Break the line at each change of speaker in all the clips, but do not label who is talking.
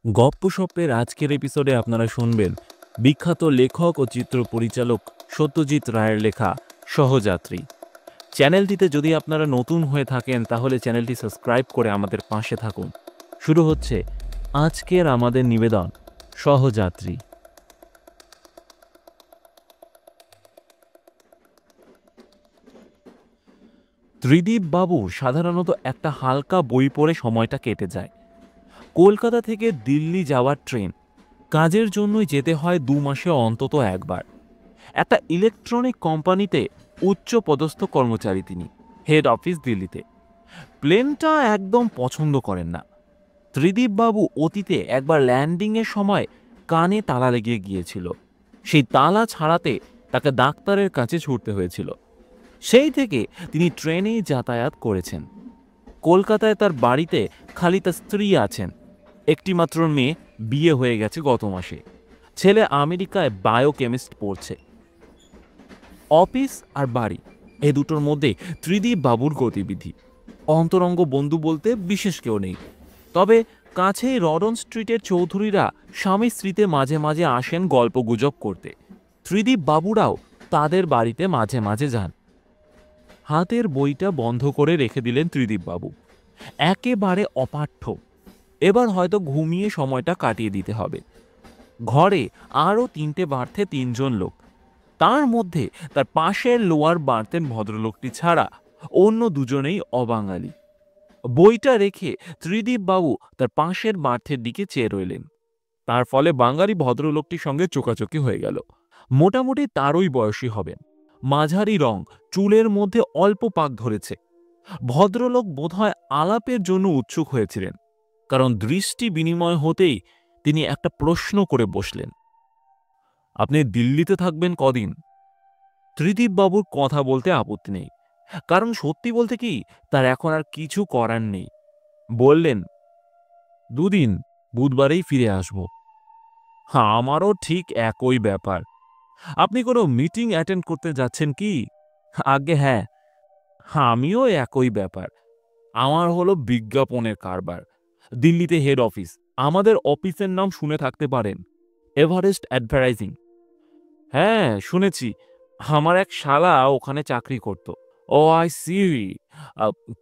গপ্পসপ্পের আজকের এপিসোডে আপনারা শুনবেন বিখ্যাত লেখক ও চিত্র পরিচালক সত্যজিৎ রায়ের লেখা সহযাত্রী। চ্যানেলটিতে যদি আপনারা নতুন হয়ে থাকেন তাহলে চ্যানেলটি সাবস্ক্রাইব করে আমাদের পাশে থাকুন। শুরু হচ্ছে আজকের আমাদের নিবেদন সহযাত্রী। ত্রিদীপ বাবু সাধারণত একটা হালকা বই পড়ে সময়টা কেটে যায়। কলকাতা থেকে দিল্লি যাওয়ার ট্রেন, কাজের জন্যই যেতে হয় 2 মাসে অন্তত একবার। একটা ইলেকট্রনিক কোম্পানিতে উচ্চ পদস্থ কর্মচারী তিনি, হেড অফিস দিল্লিতে। প্লেনটা একদম পছন্দ করেন না। ত্রিদীপ বাবু অতীতে একবার ল্যান্ডিংয়ের সময় কানে তালা লেগে গিয়েছিল। সেই তালা ছাড়াতে তাকে ডাক্তারের কাছে ছুটতে হয়েছিল। সেই থেকে তিনি ট্রেনেই যাতায়াত করেছেন। কলকাতায় তার বাড়িতে খালি তার স্ত্রী আছেন। একটি মাত্র মেয়ে, বিয়ে হয়ে গেছে গত মাসে। ছেলে আমেরিকায় বায়োকেমিস্ট পড়ছে। অফিস আর বাড়ি এ দুটোর মধ্যে ত্রিদীপ বাবুর গতিবিধি। অন্তরঙ্গ বন্ধু বলতে বিশেষ কেউ নেই, তবে কাছেই রডন স্ট্রিটের চৌধুরীরা স্বামী স্ত্রীতে মাঝে মাঝে আসেন গল্পগুজব করতে। ত্রিদীপ বাবুরাও তাদের বাড়িতে মাঝে মাঝে যান। হাতের বইটা বন্ধ করে রেখে দিলেন ত্রিদীপ বাবু। একেবারে অপাঠ্য। এবার হয়তো ঘুমিয়ে সময়টা কাটিয়ে দিতে হবে। ঘরে আরও 3টে বার্থে 3 জন লোক। তার মধ্যে তার পাশের লোয়ার বার্থের ভদ্রলোকটি ছাড়া অন্য দুজনেই অবাঙালি। বইটা রেখে ত্রিদীপ বাবু তার পাশের বার্থের দিকে চেয়ে রইলেন। তার ফলে বাঙালি ভদ্রলোকটির সঙ্গে চোকাচোকি হয়ে গেল। মোটামুটি তারই বয়সী হবেন। মাঝারি রং, চুলের মধ্যে অল্প পাক ধরেছে। ভদ্রলোক বোধহয় আলাপের জন্য উৎসুক হয়েছিলেন, কারণ দৃষ্টি বিনিময় হতেই তিনি একটা প্রশ্ন করে বসলেন। আপনি দিল্লিতে থাকবেন কদিন? ত্রিদীপ বাবুর কথা বলতে আপত্তি নেই, কারণ সত্যি বলতে কি তার এখন আর কিছু করার নেই। বললেন, 2 দিন, বুধবারেই ফিরে আসব। হ্যাঁ, আমারও ঠিক একই ব্যাপার। আপনি কোনো মিটিং অ্যাটেন্ড করতে যাচ্ছেন কি? আগে হ্যাঁ, আমিও একই ব্যাপার। আমার হলো বিজ্ঞাপনের কারবার। দিল্লিতে হেড অফিস। আমাদের অফিসের নাম শুনে থাকতে পারেন, এভারেস্ট অ্যাডভার্টাইজিং। হ্যাঁ, শুনেছি। আমার এক শালা ওখানে চাকরি করত। ও আই সি।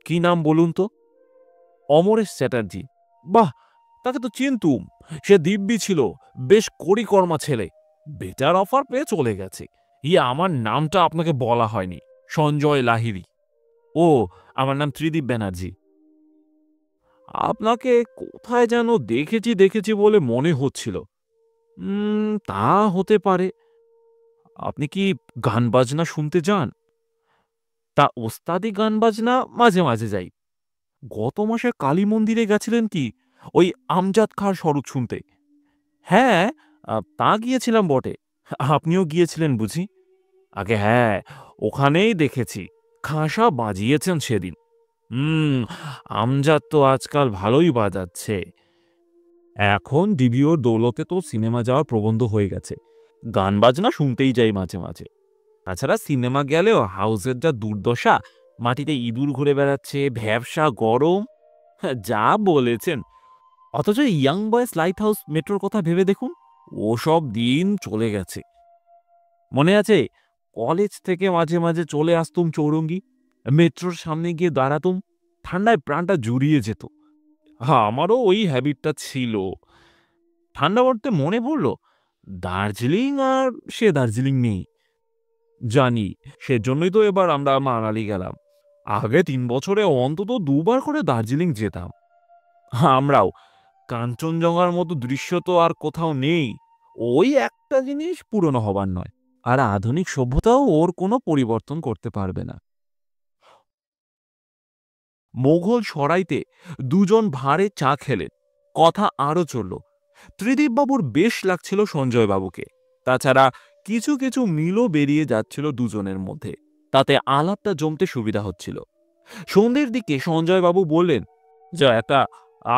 কি নাম বলুন তো? অমরেশ চ্যাটার্জি। বাহ, তাকে তো চিনতুম। সে দিব্যি ছিল, বেশ কড়িকর্মা ছেলে। বেটার অফার পেয়ে চলে গেছে। আমার নামটা আপনাকে বলা হয়নি। সঞ্জয় লাহিড়ী। ও, আমার নাম ত্রিদীপ ব্যানার্জি। আপনাকে কোথায় যেন দেখেছি দেখেছি বলে মনে হচ্ছিল। তা হতে পারে। আপনি কি গান বাজনা শুনতে যান? তা ওস্তাদি গান বাজনা মাঝে মাঝে যাই। গত মাসে কালী মন্দিরে গেছিলেন কি ওই আমজাদ খাঁর স্বরূপ শুনতে? হ্যাঁ, তা গিয়েছিলাম বটে। আপনিও গিয়েছিলেন বুঝি? আগে হ্যাঁ, ওখানেই দেখেছি। খাঁসা বাজিয়েছেন সেদিন। হুম, আমজাদ তো আজকাল ভালোই বাজাচ্ছে। এখন ডিবিওর দৌলতে তো সিনেমা যাওয়ার প্রবন্ধ হয়ে গেছে। গান বাজনা শুনতেই যাই মাঝে মাঝে। তাছাড়া সিনেমা গেলেও হাউসের যা দুর্দশা, মাটিতে ইঁদুর ঘুরে বেড়াচ্ছে, ভ্যাবসা গরম। যা বলেছেন। অথচ ইয়াং বয়েজ লাইট হাউস মেট্রোর কথা ভেবে দেখুন, ওসব দিন চলে গেছে। মনে আছে, কলেজ থেকে মাঝে মাঝে চলে আসতুম চৌরঙ্গি, মেট্রোর সামনে গিয়ে দাঁড়াতুম, ঠান্ডায় প্রাণটা জুড়িয়ে যেত। আমারও ওই হ্যাবিটটা ছিল। ঠান্ডা পড়তে মনে পড়ল, দার্জিলিং আর সে দার্জিলিং নেই। জানি, সেজন্যই তো এবার আমরা মানালি গেলাম। আগে 3 বছরে অন্তত 2বার করে দার্জিলিং যেতাম। আমরাও। কাঞ্চনজঙ্ঘার মতো দৃশ্য তো আর কোথাও নেই। ওই একটা জিনিস পুরনো হবার নয়, আর আধুনিক সভ্যতাও ওর কোনো পরিবর্তন করতে পারবে না। মোঘল সরাইতে 2 জন ভাঁড়ে চা খেলেন। কথা আরো চলল। ত্রিদীপ বাবুর বেশ লাগছিল সঞ্জয় বাবুকে। তাছাড়া কিছু কিছু মিলও বেরিয়ে যাচ্ছিল দুজনের মধ্যে। তাতে আলাপটা জমতে সুবিধা হচ্ছিল। সন্ধ্যের দিকে সঞ্জয় বাবু বললেন, যা একটা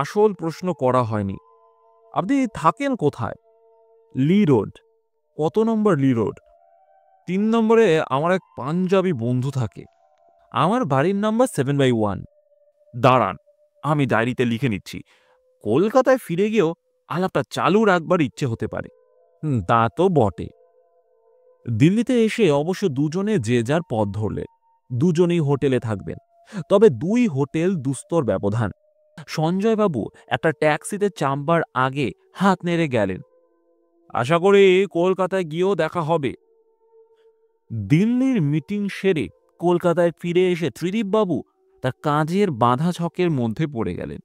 আসল প্রশ্ন করা হয়নি। আপনি থাকেন কোথায়? লি রোড। কত নম্বর লি রোড? 3 নম্বরে আমার এক পাঞ্জাবি বন্ধু থাকে। আমার বাড়ির নাম্বার 7/1। দাঁড়ান, আমি ডায়েরিতে লিখে নিচ্ছি। কলকাতায় ফিরে গিয়েও আলাপটা চালু রাখবার ইচ্ছে হতে পারে। তা তো বটে। দিল্লিতে এসে অবশ্য দুজনে যে যার পথ ধরলেন। দুজনেই হোটেলে থাকবেন, তবে দুই হোটেল দুস্তর ব্যবধান। সঞ্জয়বাবু একটা ট্যাক্সিতে চাপবার আগে হাত নেড়ে গেলেন, আশা করি কলকাতায় গিয়েও দেখা হবে। দিল্লির মিটিং সেরে কলকাতায় ফিরে এসে ত্রিদীপবাবু তার কাজের বাঁধা ছকের মধ্যে পড়ে গেলেন।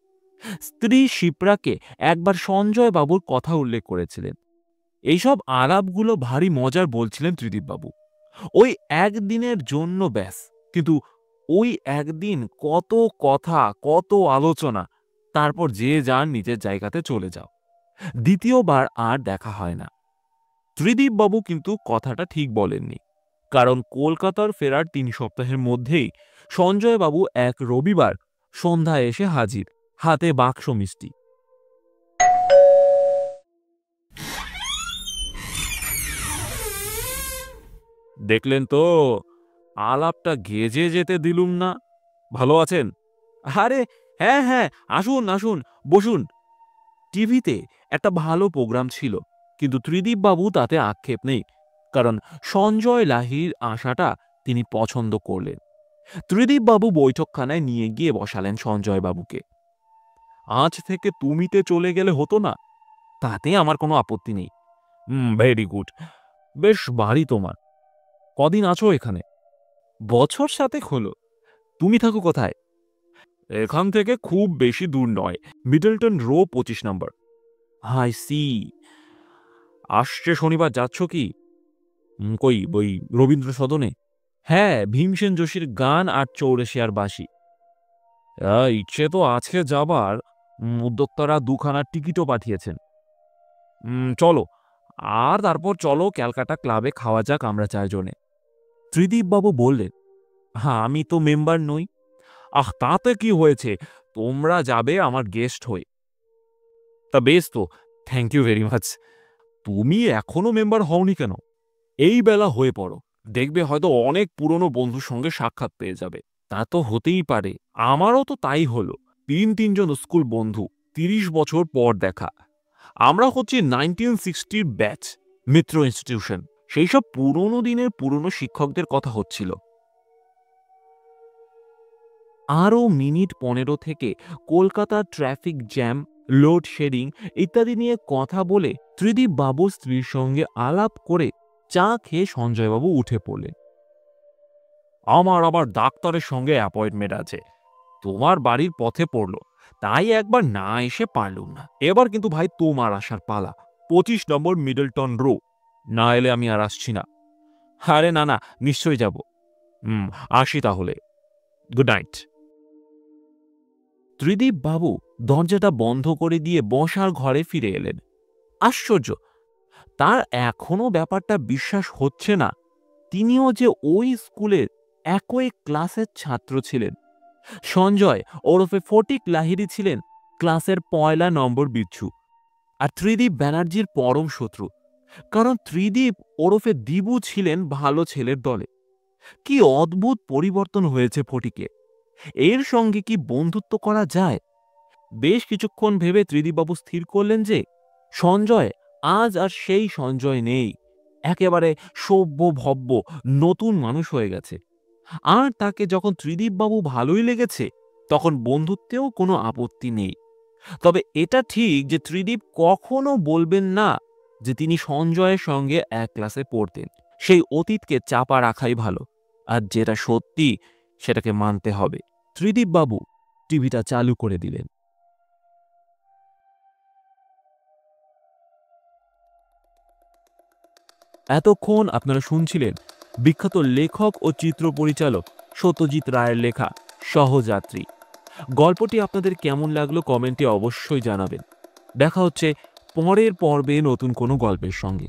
স্ত্রী শিপ্রাকে একবার সঞ্জয়বাবুর কথা উল্লেখ করেছিলেন। এইসব আলাপগুলো ভারী মজার বলছিলেন ত্রিদীপবাবু। ওই একদিনের জন্য ব্যাস, কিন্তু ওই একদিন কত কথা, কত আলোচনা, তারপর যে যার নিজের জায়গাতে চলে যাও। দ্বিতীয়বার আর দেখা হয় না। ত্রিদীপবাবু কিন্তু কথাটা ঠিক বলেননি, কারণ কলকাতার ফেরার ৩ সপ্তাহের মধ্যেই সঞ্জয়বাবু এক রবিবার সন্ধ্যায় এসে হাজির, হাতে বাক্স মিষ্টি। দেখলেন তো, আলাপটা গেজে যেতে দিলুম না। ভালো আছেন? আরে হ্যাঁ হ্যাঁ, আসুন আসুন, বসুন। টিভিতে একটা ভালো প্রোগ্রাম ছিল, কিন্তু ত্রিদীপবাবু তাতে আক্ষেপ নেই, কারণ সঞ্জয় লাহিড়ীর আশাটা তিনি পছন্দ করলেন। ত্রিদীপবাবু বৈঠকখানায় নিয়ে গিয়ে বসালেন সঞ্জয়বাবুকে। আজ থেকে তুমিতে চলে গেলে হতো না? তাতে আমার কোনো আপত্তি নেই। ভেরি গুড, বেশ বাড়ি তোমার। কদিন আছো এখানে? বছর 7 হলো। তুমি থাকো কোথায়? এখান থেকে খুব বেশি দূর নয়, মিডলটন রো 25 নম্বর। I see. আসছে শনিবার যাচ্ছ কি? কই বই রবীন্দ্র সদনে? হ্যাঁ, ভীমসেন যোশীর গান আর চৌরাশিয়ার বাঁশি। ইচ্ছে তো আছে যাবার। উদ্যোক্তারা 2খানা টিকিটও পাঠিয়েছেন। চলো, আর তারপর চলো ক্যালকাটা ক্লাবে খাওয়া যাক আমরা 4 জনে। ত্রিদীপবাবু বললেন, হ্যাঁ, আমি তো মেম্বার নই। তাতে কি হয়েছে, তোমরা যাবে আমার গেস্ট হয়ে। তা বেশ তো, থ্যাংক ইউ ভেরি মাচ। তুমি এখনো মেম্বার হওনি কেন? এই বেলা হয়ে পড়ো, দেখবে হয়তো অনেক পুরনো বন্ধুর সঙ্গে সাক্ষাৎ পেয়ে যাবে। তা তো হতেই পারে, আমারও তো তাই হলো। 3 জন স্কুল বন্ধু, 30 বছর পর দেখা। আমরা হচ্ছি 1960 ব্যাচ, মিত্র ইনস্টিটিউশন। সেই সব পুরনো দিনের পুরনো শিক্ষকদের কথা হচ্ছিল। আরও মিনিট 15 থেকে কলকাতার ট্রাফিক জ্যাম, লোডশেডিং ইত্যাদি নিয়ে কথা বলে ত্রিদীপ বাবুর স্ত্রীর সঙ্গে আলাপ করে চা খেয়ে সঞ্জয়বাবু উঠে পড়লেন। আমার আবার ডাক্তারের সঙ্গে অ্যাপয়েন্টমেন্ট আছে, তোমার বাড়ির পথে পড়লো, তাই একবার না এসে পারলুম না। এবার কিন্তু ভাই তোমার আসার পালা, 25 নম্বর মিডলটন রো। না এলে আমি আর আসছি না। আরে না না, নিশ্চয়ই যাব। আসি তাহলে, গুড নাইট। ত্রিদীপ বাবু দরজাটা বন্ধ করে দিয়ে বসার ঘরে ফিরে এলেন। আশ্চর্য, তার এখনো ব্যাপারটা বিশ্বাস হচ্ছে না তিনিও যে ওই স্কুলের একই ক্লাসের ছাত্র ছিলেন। সঞ্জয় ওরফে ফটিক লাহিড়ী ছিলেন ক্লাসের 1 নম্বর বিচ্ছু, আর ত্রিদীপ ব্যানার্জির পরম শত্রু, কারণ ত্রিদীপ ওরফে দিবু ছিলেন ভালো ছেলের দলে। কি অদ্ভুত পরিবর্তন হয়েছে ফটিকে! এর সঙ্গে কি বন্ধুত্ব করা যায়? বেশ কিছুক্ষণ ভেবে ত্রিদীপবাবু স্থির করলেন যে সঞ্জয় আজ আর সেই সঞ্জয় নেই, একেবারে সভ্য ভব্য নতুন মানুষ হয়ে গেছে। আর তাকে যখন ত্রিদীপবাবু ভালোই লেগেছে, তখন বন্ধুত্বেও কোনো আপত্তি নেই। তবে এটা ঠিক যে ত্রিদীপ কখনো বলবেন না যে তিনি সঞ্জয়ের সঙ্গে এক ক্লাসে পড়তেন। সেই অতীতকে চাপা রাখাই ভালো, আর যেটা সত্যি সেটাকে মানতে হবে। ত্রিদীপবাবু টিভিটা চালু করে দিলেন। এতক্ষণ আপনারা শুনছিলেন বিখ্যাত লেখক ও চিত্র পরিচালক সত্যজিৎ রায়ের লেখা সহযাত্রী। গল্পটি আপনাদের কেমন লাগলো কমেন্টে অবশ্যই জানাবেন। দেখা হচ্ছে পরের পর্বে নতুন কোনো গল্পের সঙ্গে।